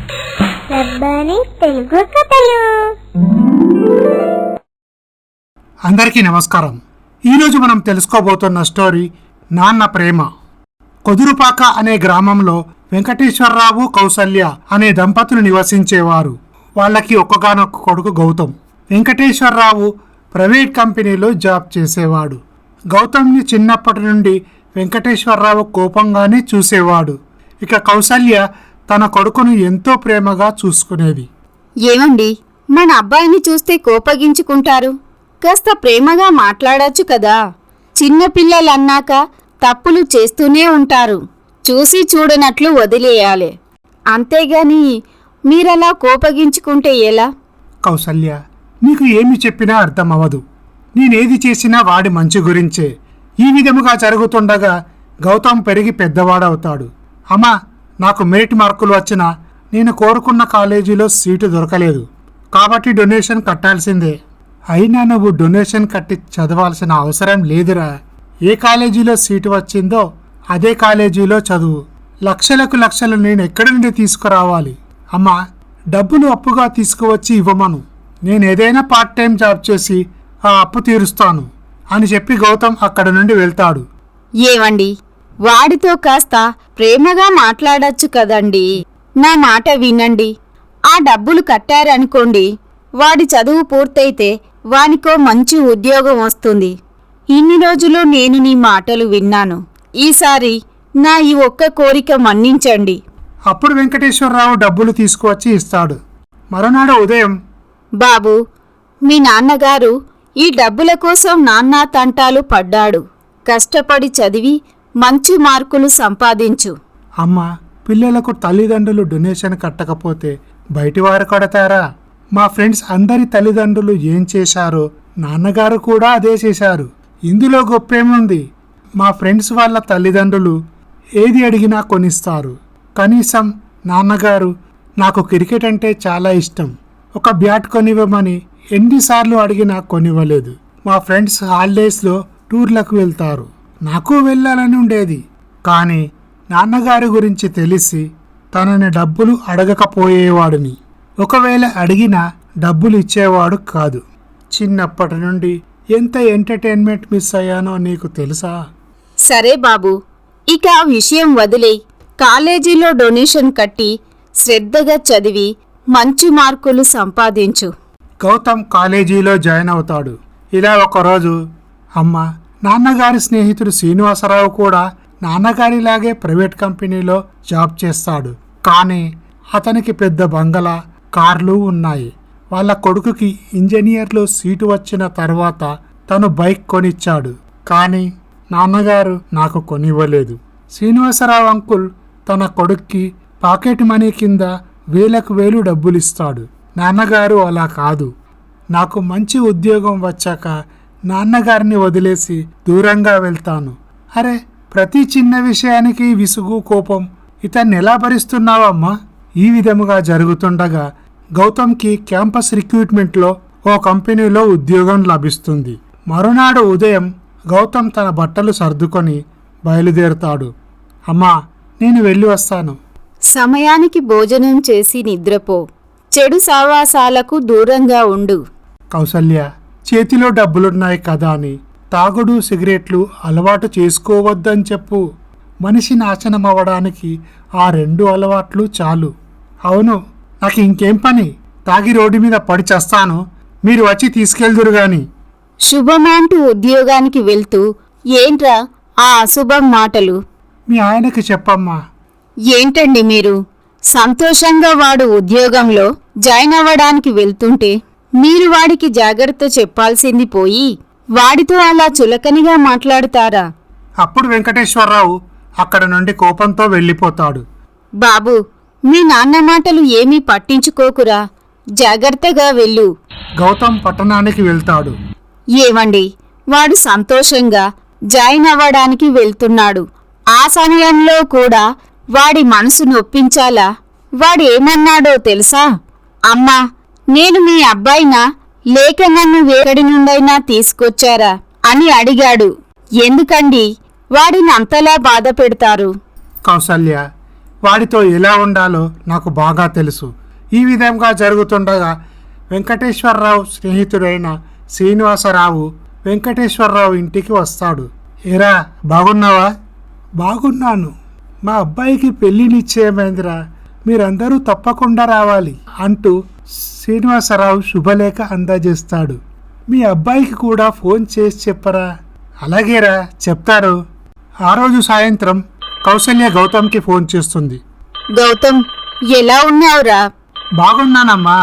రబ్బని తెలుగు కథలు. అందరికీ నమస్కారం. ఈరోజు మనం తెలుసుకోబోతున్న స్టోరీ నాన్న ప్రేమ. కొదురుపాక అనే గ్రామంలో వెంకటేశ్వరరావు, కౌసల్య అనే దంపతులు నివసించేవారు. వాళ్ళకి ఒక్కగానొక్క కొడుకు గౌతమ్. వెంకటేశ్వరరావు ప్రైవేట్ కంపెనీలో జాబ్ చేసేవాడు. గౌతమ్ని చిన్నప్పటి నుండి వెంకటేశ్వరరావు కోపంగానే చూసేవాడు. ఇక కౌసల్య తన కొడుకును ఎంతో ప్రేమగా చూసుకునేది. ఏమండి, మన అబ్బాయిని చూస్తే కోపగించుకుంటారు, కాస్త ప్రేమగా మాట్లాడచ్చు కదా. చిన్నపిల్లలన్నాక తప్పులు చేస్తూనే ఉంటారు, చూసి చూడనట్లు వదిలేయాలి. అంతేగాని మీరలా కోపగించుకుంటే ఎలా? కౌసల్య, నీకు ఏమి చెప్పినా అర్థం అవ్వదు. నేనేది చేసినా వాడి మంచి గురించే. ఈ విధముగా జరుగుతుండగా గౌతమ్ పెరిగి పెద్దవాడవుతాడు. అమ్మా, నాకు మెరిట్ మార్కులు వచ్చినా నేను కోరుకున్న కాలేజీలో సీటు దొరకలేదు, కాబట్టి డొనేషన్ కట్టాల్సిందే. అయినా నువ్వు డొనేషన్ కట్టి చదవాల్సిన అవసరం లేదురా. ఏ కాలేజీలో సీటు వచ్చిందో అదే కాలేజీలో చదువు. లక్షలకు లక్షలు నేను ఎక్కడి నుండి తీసుకురావాలి? అమ్మా, డబ్బులు అప్పుగా తీసుకువచ్చి ఇవ్వమను. నేను ఏదైనా పార్ట్ టైం జాబ్ చేసి ఆ అప్పు తీరుస్తాను అని చెప్పి గౌతమ్ అక్కడి నుండి వెళ్తాడు. ఏవండి, వాడితో కాస్త ప్రేమగా మాట్లాడచ్చు కదండి. నా మాట వినండి. ఆ డబ్బులు కట్టారనుకోండి, వాడి చదువు పూర్తయితే వానికో మంచి ఉద్యోగం వస్తుంది. ఇన్ని రోజులు నేను నీ మాటలు విన్నాను. ఈసారి నా ఈ ఒక్క కోరిక మన్నించండి. అప్పుడు వెంకటేశ్వరరావు డబ్బులు తీసుకువచ్చి ఇస్తాడు. మరునాడు ఉదయం, బాబు, మీ నాన్నగారు ఈ డబ్బుల కోసం నాన్నా తంటాలు పడ్డాడు. కష్టపడి చదివి మంచి మార్కులు సంపాదించు. అమ్మ, పిల్లలకు తల్లిదండ్రులు డొనేషన్ కట్టకపోతే బయటివారు కడతారా? మా ఫ్రెండ్స్ అందరి తల్లిదండ్రులు ఏం చేశారో నాన్నగారు కూడా అదే చేశారు. ఇందులో గొప్పేముంది? మా ఫ్రెండ్స్ వాళ్ళ తల్లిదండ్రులు ఏది అడిగినా కొనిస్తారు. కనీసం నాన్నగారు నాకు క్రికెట్ అంటే చాలా ఇష్టం, ఒక బ్యాట్ కొనివ్వమని ఎన్నిసార్లు అడిగినా కొనివ్వలేదు. మా ఫ్రెండ్స్ హాలిడేస్లో టూర్లకు వెళ్తారు, నాకు వెళ్ళాలని ఉండేది. కానీ నాన్నగారి గురించి తెలిసి తనని డబ్బులు అడగకపోయేవాడిని. ఒకవేళ అడిగినా డబ్బులు ఇచ్చేవాడు కాదు. చిన్నప్పటి నుండి ఎంత ఎంటర్టైన్మెంట్ మిస్ అయ్యానో నీకు తెలుసా? సరే బాబు, ఇక ఆ విషయం వదిలేయ్. కాలేజీలో డొనేషన్ కట్టి శ్రద్ధగా చదివి మంచి మార్కులు సంపాదించు. గౌతమ్ కాలేజీలో జాయిన్ అవుతాడు. ఇలా ఒకరోజు, అమ్మ, నాన్నగారి స్నేహితుడు శ్రీనివాసరావు కూడా నాన్నగారిలాగే ప్రైవేట్ కంపెనీలో జాబ్ చేస్తాడు. కానీ అతనికి పెద్ద బంగళా, కార్లు ఉన్నాయి. వాళ్ళ కొడుకుకి ఇంజనీర్లో సీటు వచ్చిన తర్వాత తను బైక్ కొనిచ్చాడు. కానీ నాన్నగారు నాకు కొనివ్వలేదు. శ్రీనివాసరావు అంకుల్ తన కొడుక్కి పాకెట్ మనీ కింద వేలకు వేలు డబ్బులిస్తాడు. నాన్నగారు అలా కాదు. నాకు మంచి ఉద్యోగం వచ్చాక నాన్నగారిని వదిలేసి దూరంగా వెళ్తాను. అరే, ప్రతి చిన్న విషయానికి విసుగు, కోపం. ఇతన్ని ఎలా భరిస్తున్నావమ్మా? ఈ విధముగా జరుగుతుండగా గౌతమ్కి క్యాంపస్ రిక్రూట్మెంట్లో ఓ కంపెనీలో ఉద్యోగం లభిస్తుంది. మరునాడు ఉదయం గౌతమ్ తన బట్టలు సర్దుకొని బయలుదేరుతాడు. అమ్మా, నేను వెళ్ళి వస్తాను. సమయానికి భోజనం చేసి నిద్రపో. చెడు సావాసాలకు దూరంగా ఉండు. కౌసల్య, చేతిలో డబ్బులున్నాయి కదా అని తాగుడు, సిగరెట్లు అలవాటు చేసుకోవద్దని చెప్పు. మనిషి నాశనం అవ్వడానికి ఆ రెండు అలవాట్లు చాలు. అవును, నాకు ఇంకేం పని? తాగి రోడ్డు మీద పడి చేస్తాను, మీరు వచ్చి తీసుకెళ్దురు గాని. శుభమంటూ ఉద్యోగానికి వెళ్తూ ఏంట్రా ఆ అశుభం మాటలు? మీ ఆయనకి చెప్పమ్మా. ఏంటండి మీరు? సంతోషంగా వాడు ఉద్యోగంలో జాయిన్ అవ్వడానికి వెళ్తుంటే మీరు వాడికి జాగ్రత్త చెప్పాల్సింది పోయి వాడితో అలా చులకనిగా మాట్లాడుతారా? అప్పుడు వెంకటేశ్వరరావు అక్కడ నుండి కోపంతో వెళ్ళిపోతాడు. బాబు, మీ నాన్న మాటలు ఏమీ పట్టించుకోకురా, జాగ్రత్తగా వెళ్ళు. గౌతమ్ పట్టణానికి వెళ్తాడు. ఏవండి, వాడు సంతోషంగా జాయిన్ అవ్వడానికి వెళ్తున్నాడు. ఆ సమయంలో కూడా వాడి మనసు నొప్పించాలా? వాడేమన్నాడో తెలుసా? అమ్మా, నేను మీ అబ్బాయినా లేక నన్ను వేరడి నుండైనా తీసుకొచ్చారా అని అడిగాడు. ఎందుకండి వాడిని అంతలా బాధ పెడతారు? కౌసల్య, వాడితో ఎలా ఉండాలో నాకు బాగా తెలుసు. ఈ విధంగా జరుగుతుండగా వెంకటేశ్వరరావు స్నేహితుడైన శ్రీనివాసరావు వెంకటేశ్వరరావు ఇంటికి వస్తాడు. ఏరా బాగున్నావా? బాగున్నాను. మా అబ్బాయికి పెళ్లి నిశ్చయమైందిరా, మీరందరూ తప్పకుండా రావాలి అంటూ శ్రీనివాసరావు శుభలేఖ అందజేస్తాడు. మీ అబ్బాయికి కూడా ఫోన్ చేసి చెప్పరా? అలాగేరా చెప్తారు. ఆ రోజు సాయంత్రం కౌసల్య గౌతమ్కి ఫోన్ చేస్తుంది. గౌతమ్, ఎలా ఉన్నావురా? బాగున్నానమ్మా.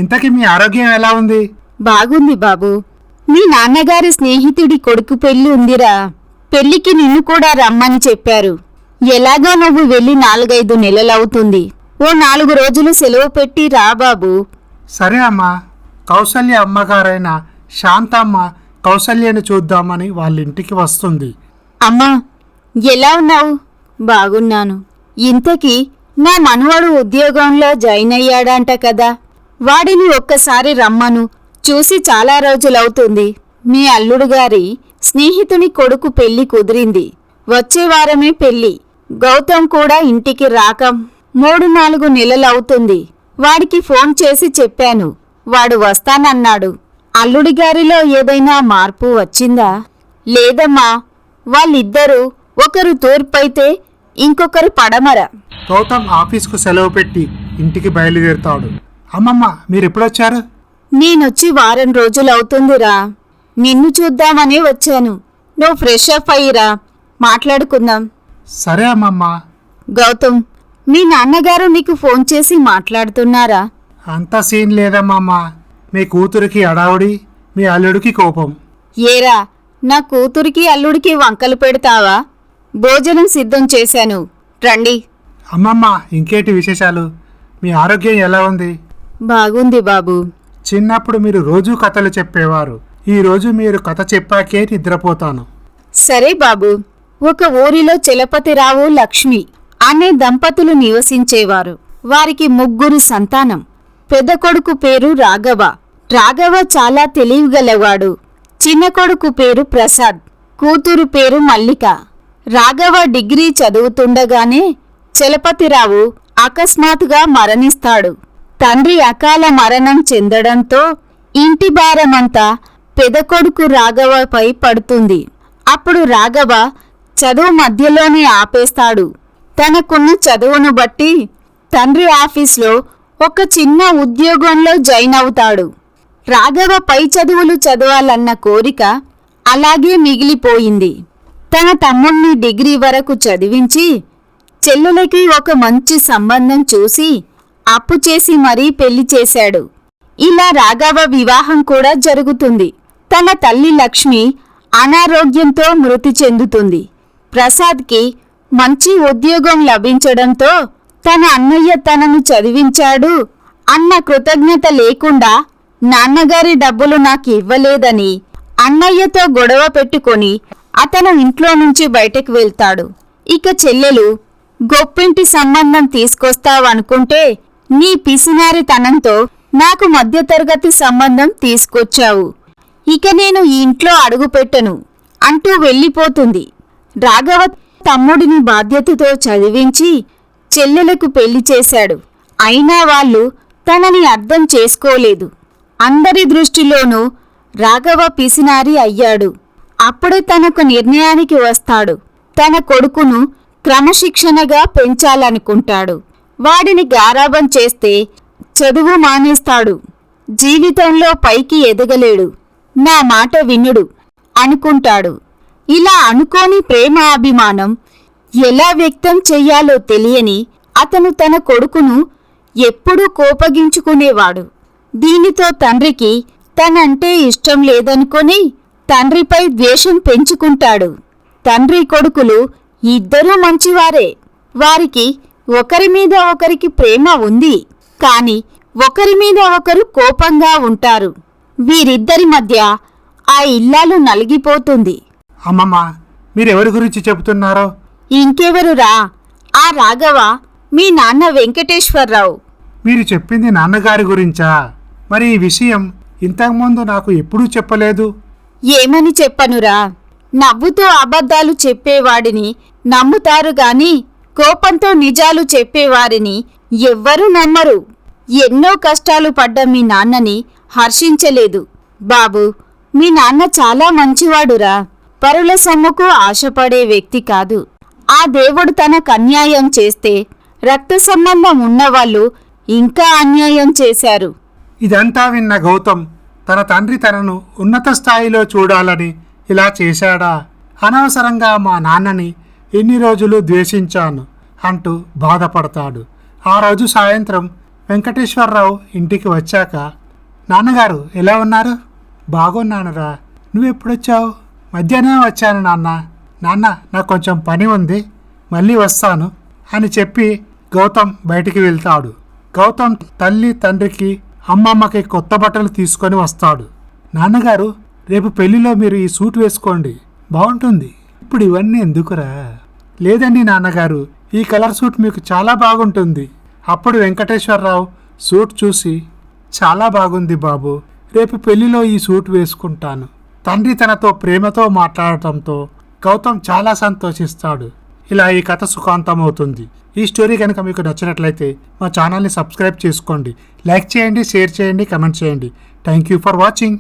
ఇంతకీ మీ ఆరోగ్యం ఎలా ఉంది? బాగుంది బాబు. మీ నాన్నగారి స్నేహితుడి కొడుకు పెళ్లి ఉందిరా. పెళ్లికి నిన్ను కూడా రమ్మని చెప్పారు. ఎలాగో నువ్వు వెళ్ళి 4-5 నెలలవుతుంది. ఓ 4 రోజులు సెలవు పెట్టి రా బాబు. సరే అమ్మా. కౌసల్య అమ్మగారైన శాంతమ్మ కౌసల్యని చూద్దామని వాళ్ళ ఇంటికి వస్తుంది. అమ్మా, ఎలా ఉన్నావు? బాగున్నాను. ఇంతకీ నా మనవడు ఉద్యోగంలో జాయిన్ అయ్యాడంట కదా, వాడిని ఒక్కసారి రమ్మను. చూసి చాలా రోజులవుతుంది. మీ అల్లుడు గారి స్నేహితుని కొడుకు పెళ్లి కుదిరింది. వచ్చే వారమే పెళ్లి. గౌతమ్ కూడా ఇంటికి రాక 3-4 నెలలవుతుంది. వాడికి ఫోన్ చేసి చెప్పాను. వాడు వస్తానన్నాడు. అల్లుడి గారిలో ఏదైనా మార్పు వచ్చిందా? లేదమ్మా. వాళ్ళిద్దరూ ఒకరు తూర్పైతే ఇంకొకరు పడమర. గౌతమ్ ఆఫీస్కు సెలవు పెట్టి ఇంటికి బయలుదేరుతాడు. అమ్మమ్మ మీరెప్పుడొచ్చారు? నేనొచ్చి 1 వారం రోజులవుతుందిరా. నిన్ను చూద్దామనే వచ్చాను. నువ్వు ఫ్రెష్ అప్ అయ్యిరా, మాట్లాడుకుందాం. సరే అమ్మమ్మ. గౌతమ్, మీ నాన్నగారు నీకు ఫోన్ చేసి మాట్లాడుతున్నారా? అంత సీన్ లేదమ్మమ్మ. మీ కూతురికి అడావుడి, మీ అల్లుడికి కోపం. ఏరా, నా కూతురికి అల్లుడికి వంకలు పెడతావా? భోజనం సిద్ధం చేశాను, రండి. అమ్మమ్మ ఇంకేటి విశేషాలు? మీ ఆరోగ్యం ఎలా ఉంది? బాగుంది బాబు. చిన్నప్పుడు మీరు రోజూ కథలు చెప్పేవారు. ఈరోజు మీరు కథ చెప్పాకే నిద్రపోతాను. సరే బాబు. ఒక ఊరిలో చలపతిరావు లక్ష్మి అనే దంపతులు నివసించేవారు. వారికి 3 సంతానం. పెద్ద కొడుకు పేరు రాఘవ. రాఘవ చాలా తెలివిగలవాడు. చిన్న కొడుకు పేరు ప్రసాద్, కూతురు పేరు మల్లిక. రాఘవ డిగ్రీ చదువుతుండగానే చలపతిరావు అకస్మాత్తుగా మరణిస్తాడు. తండ్రి అకాల మరణం చెందడంతో ఇంటి భారమంతా పెద్ద కొడుకు రాఘవపై పడుతుంది. అప్పుడు రాఘవ చదువు మధ్యలోనే ఆపేస్తాడు. తనకున్న చదువును బట్టి తండ్రి ఆఫీస్లో ఒక చిన్న ఉద్యోగంలో జాయిన్ అవుతాడు. రాఘవ పై చదువులు చదవాలన్న కోరిక అలాగే మిగిలిపోయింది. తన తమ్ముణ్ణి డిగ్రీ వరకు చదివించి చెల్లెలకి ఒక మంచి సంబంధం చూసి అప్పు చేసి మరీ పెళ్లి చేశాడు. ఇలా రాఘవ వివాహం కూడా జరుగుతుంది. తన తల్లి లక్ష్మి అనారోగ్యంతో మృతి చెందుతుంది. ప్రసాద్కి మంచి ఉద్యోగం లభించడంతో తన అన్నయ్య తనను చదివించాడు అన్న కృతజ్ఞత లేకుండా నాన్నగారి డబ్బులు నాకు ఇవ్వలేదని అన్నయ్యతో గొడవ పెట్టుకొని అతను ఇంట్లో నుంచి బయటకు వెళ్తాడు. ఇక చెల్లెలు, గొప్పింటి సంబంధం తీసుకొస్తావనుకుంటే నీ పిసినారితనంతో నాకు మధ్యతరగతి సంబంధం తీసుకొచ్చావు. ఇక నేను ఈ ఇంట్లో అడుగుపెట్టను అంటూ వెళ్ళిపోతుంది. రాఘవ తమ్ముడిని బాధ్యతతో చదివించి చెల్లెలకు పెళ్లి చేశాడు. అయినా వాళ్ళు తనని అర్థం చేసుకోలేదు. అందరి దృష్టిలోనూ రాఘవ పిసినారి అయ్యాడు. అప్పుడే తనకు నిర్ణయానికి వస్తాడు. తన కొడుకును క్రమశిక్షణగా పెంచాలనుకుంటాడు. వాడిని గారాబం చేస్తే చదువు మానేస్తాడు. జీవితంలో పైకి ఎదగలేడు. నా మాట వినుడు అనుకుంటాడు. ఇలా అనుకోని ప్రేమ అభిమానం ఎలా వ్యక్తం చెయ్యాలో తెలియని అతను తన కొడుకును ఎప్పుడూ కోపగించుకునేవాడు. దీనితో తండ్రికి తనంటే ఇష్టం లేదనుకొని తండ్రిపై ద్వేషం పెంచుకుంటాడు. తండ్రి కొడుకులు ఇద్దరూ మంచివారే. వారికి ఒకరి మీద ఒకరికి ప్రేమ ఉంది. కాని ఒకరి మీద ఒకరు కోపంగా ఉంటారు. వీరిద్దరి మధ్య ఆ ఇల్లాలు నలిగిపోతుంది. అమ్మమ్మ మీరెవరి గురించి చెబుతున్నారో? ఇంకెవరురా, ఆ రాఘవ మీ నాన్న వెంకటేశ్వరరావు. మీరు చెప్పింది నాన్నగారి గురించా? మరి ఈ విషయం ఇంతకుముందు నాకు ఎప్పుడూ చెప్పలేదు. ఏమని చెప్పనురా? నవ్వుతూ అబద్ధాలు చెప్పేవాడిని నమ్ముతారు గాని కోపంతో నిజాలు చెప్పేవారిని ఎవ్వరూ నమ్మరు. ఎన్నో కష్టాలు పడ్డ మీ నాన్నని హర్షించలేదు. బాబు, మీ నాన్న చాలా మంచివాడురా. పరుల సొమ్ముకు ఆశపడే వ్యక్తి కాదు. ఆ దేవుడు తనకు అన్యాయం చేస్తే రక్త సంబంధం ఉన్నవాళ్ళు ఇంకా అన్యాయం చేశారు. ఇదంతా విన్న గౌతమ్ తన తండ్రి తనను ఉన్నత స్థాయిలో చూడాలని ఇలా చేశాడా? అనవసరంగా మా నాన్నని ఎన్ని రోజులు ద్వేషించాను అంటూ బాధపడతాడు. ఆ రోజు సాయంత్రం వెంకటేశ్వరరావు ఇంటికి వచ్చాక, నాన్నగారు ఎలా ఉన్నారు? బాగున్నానురా. నువ్వెప్పుడొచ్చావు? మధ్యాహ్నం వచ్చాను నాన్న. నాన్న, నాకు కొంచెం పని ఉంది, మళ్ళీ వస్తాను అని చెప్పి గౌతమ్ బయటికి వెళ్తాడు. గౌతమ్ తల్లి తండ్రికి అమ్మమ్మకి కొత్త బట్టలు తీసుకొని వస్తాడు. నాన్నగారు, రేపు పెళ్లిలో మీరు ఈ సూట్ వేసుకోండి, బాగుంటుంది. ఇప్పుడు ఇవన్నీ ఎందుకురా? లేదండి నాన్నగారు, ఈ కలర్ సూట్ మీకు చాలా బాగుంటుంది. అప్పుడు వెంకటేశ్వరరావు సూట్ చూసి, చాలా బాగుంది బాబు, రేపు పెళ్లిలో ఈ సూట్ వేసుకుంటాను. తండ్రి తనతో ప్రేమతో మాట్లాడటంతో గౌతమ్ చాలా సంతోషిస్తాడు. ఇలా ఈ కథ సుఖాంతమవుతుంది. ఈ స్టోరీ కనుక మీకు నచ్చినట్లయితే మా ఛానల్ని సబ్స్క్రైబ్ చేసుకోండి, లైక్ చేయండి, షేర్ చేయండి, కమెంట్ చేయండి. Thank you for watching.